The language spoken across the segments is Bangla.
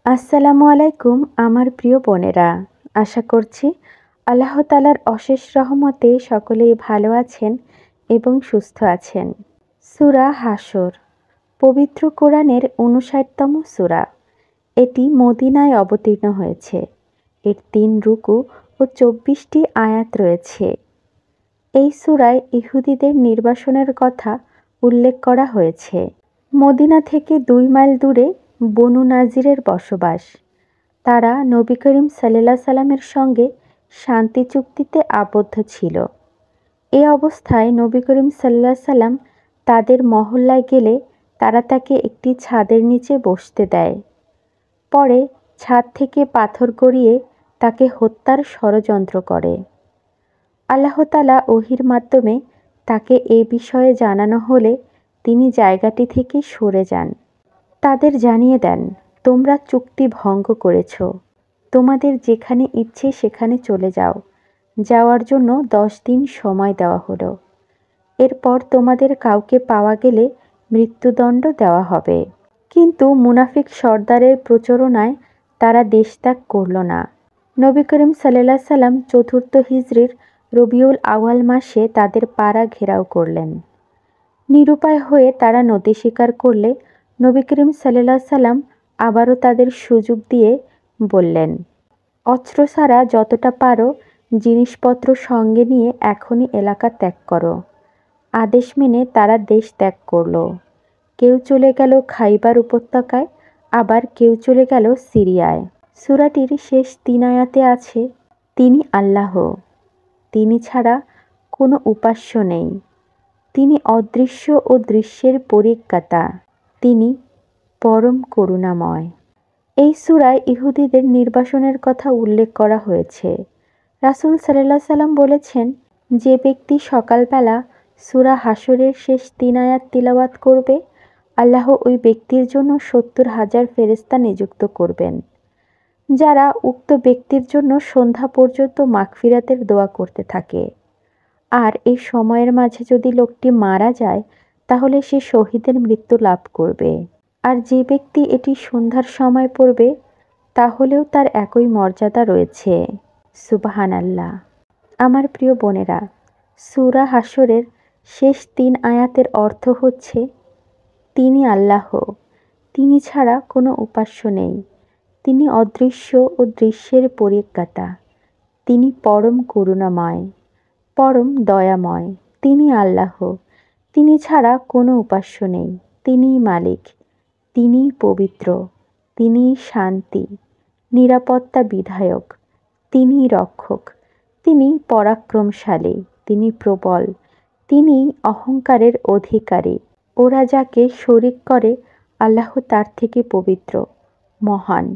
আসসালামু আলাইকুম আমার প্রিয় বোনেরা। আশা করছি আল্লাহ তাআলার অশেষ রহমতে সকলেই ভালো আছেন এবং সুস্থ আছেন। সূরা হাশর পবিত্র কোরআনের ৫৯তম সূরা। এটি মদিনায় অবতীর্ণ হয়েছে। এর ৩ রুকু ও ২৪টি আয়াত রয়েছে। এই সূরায় ইহুদিদের নির্বাসনের কথা উল্লেখ করা হয়েছে। মদিনা থেকে ২ মাইল দূরে বনু নাজিরের বসবাস। তারা নবী করিম সাল্লাল্লাহু সাল্লামের সঙ্গে শান্তি চুক্তিতে আবদ্ধ ছিল। এ অবস্থায় নবী করিম সাল্লাল্লাহু সাল্লাম তাদের মহল্লায় গেলে তারা তাকে একটি ছাদের নিচে বসতে দেয়। পরে ছাদ থেকে পাথর গড়িয়ে তাকে হত্যার ষড়যন্ত্র করে। আল্লাহ তাআলা ওহীর মাধ্যমে তাকে এ বিষয়ে জানানো হলে তিনি জায়গাটি থেকে সরে যান। তাদের জানিয়ে দেন, তোমরা চুক্তি ভঙ্গ করেছ। তোমাদের যেখানে ইচ্ছে সেখানে চলে যাও। যাওয়ার জন্য 10 দিন সময় দেওয়া হলো। এরপর তোমাদের কাউকে পাওয়া গেলে মৃত্যুদণ্ড দেওয়া হবে। কিন্তু মুনাফিক সর্দারের প্রচোরণায় তারা দেশ ত্যাগ করল না। নবী করিম সাল্লাল্লাহু সাল্লাম ৪র্থ হিজরির রবিউল আউয়াল মাসে তাদের পাড়া ঘেরাও করলেন। নিরুপায় হয়ে তারা নদী শিকার করলে নবী করিম সাল্লাল্লাহু সাল্লাম আবারও তাদের সুযোগ দিয়ে বললেন, অস্ত্র ছাড়া যতটা পারো জিনিসপত্র সঙ্গে নিয়ে এখনই এলাকা ত্যাগ করো। আদেশ মেনে তারা দেশ ত্যাগ করল। কেউ চলে গেল খাইবার উপত্যকায়, আবার কেউ চলে গেল সিরিয়ায়। সূরাটির শেষ ৩ আয়াতে আছে, তিনি আল্লাহ, তিনি ছাড়া কোনো উপাস্য নেই, তিনি অদৃশ্য ও দৃশ্যের পরিজ্ঞাতা, তিনি পরম করুণাময়। এই সূরায় ইহুদিদের নির্বাসনের কথা উল্লেখ করা হয়েছে। রাসূল সাল্লাল্লাহু আলাইহি সাল্লাম বলেছেন, যে ব্যক্তি সকালবেলা সূরা হাশরের শেষ ৩ আয়াত তিলাওয়াত করবে, আল্লাহ ওই ব্যক্তির জন্য ৭০,০০০ ফেরেশতা নিযুক্ত করবেন, যারা উক্ত ব্যক্তির জন্য সন্ধ্যা পর্যন্ত মাগফিরাতের দোয়া করতে থাকে। আর এই সময়ের মাঝে যদি লোকটি মারা যায়, তাহলে সে শহীদের মৃত্যু লাভ করবে। আর যে ব্যক্তি এটি সন্ধ্যার সময় পড়বে, তাহলেও তার একই মর্যাদা রয়েছে। সুবহানাল্লাহ। আমার প্রিয় বোনেরা, সূরা হাশরের শেষ ৩ আয়াতের অর্থ হচ্ছে, তিনি আল্লাহ, তিনি ছাড়া কোনো উপাস্য নেই, তিনি অদৃশ্য ও দৃশ্যের পরিজ্ঞাতা, তিনি পরম করুণাময়, পরম দয়াময়। তিনি আল্লাহ, তিনি ছাড়া কোনো উপাস্য নেই, তিনিই মালিক, তিনিই পবিত্র, তিনিই শান্তি, নিরাপত্তা বিধায়ক, তিনিই রক্ষক, তিনি পরাক্রমশালী, তিনি প্রবল, তিনি অহংকারের অধিকারী। ওরা যাকে শরিক করে আল্লাহ তার থেকে পবিত্র, মহান।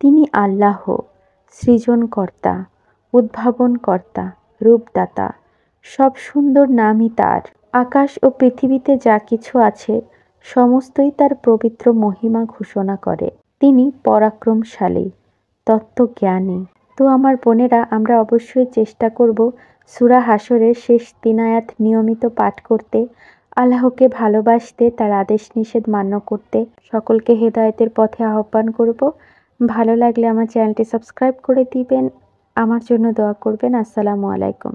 তিনি আল্লাহ, সৃজনকর্তা, উদ্ভাবনকর্তা, রূপদাতা। সব সুন্দর নামই তার। আকাশ ও পৃথিবীতে যা কিছু আছে সমস্তই তার পবিত্র মহিমা ঘোষণা করে। তিনি পরাক্রমশালী, তত্ত্বজ্ঞানী। তো আমার বোনেরা, আমরা অবশ্যই চেষ্টা করব সূরা হাশরের শেষ ৩ আয়াত নিয়মিত পাঠ করতে, আল্লাহকে ভালোবাসতে, তার আদেশ নিষেধ মান্য করতে। সকলকে হেদায়েতের পথে আহ্বান করব। ভালো লাগলে আমার চ্যানেলটি সাবস্ক্রাইব করে দিবেন, আমার জন্য দোয়া করবেন। আসসালামু আলাইকুম।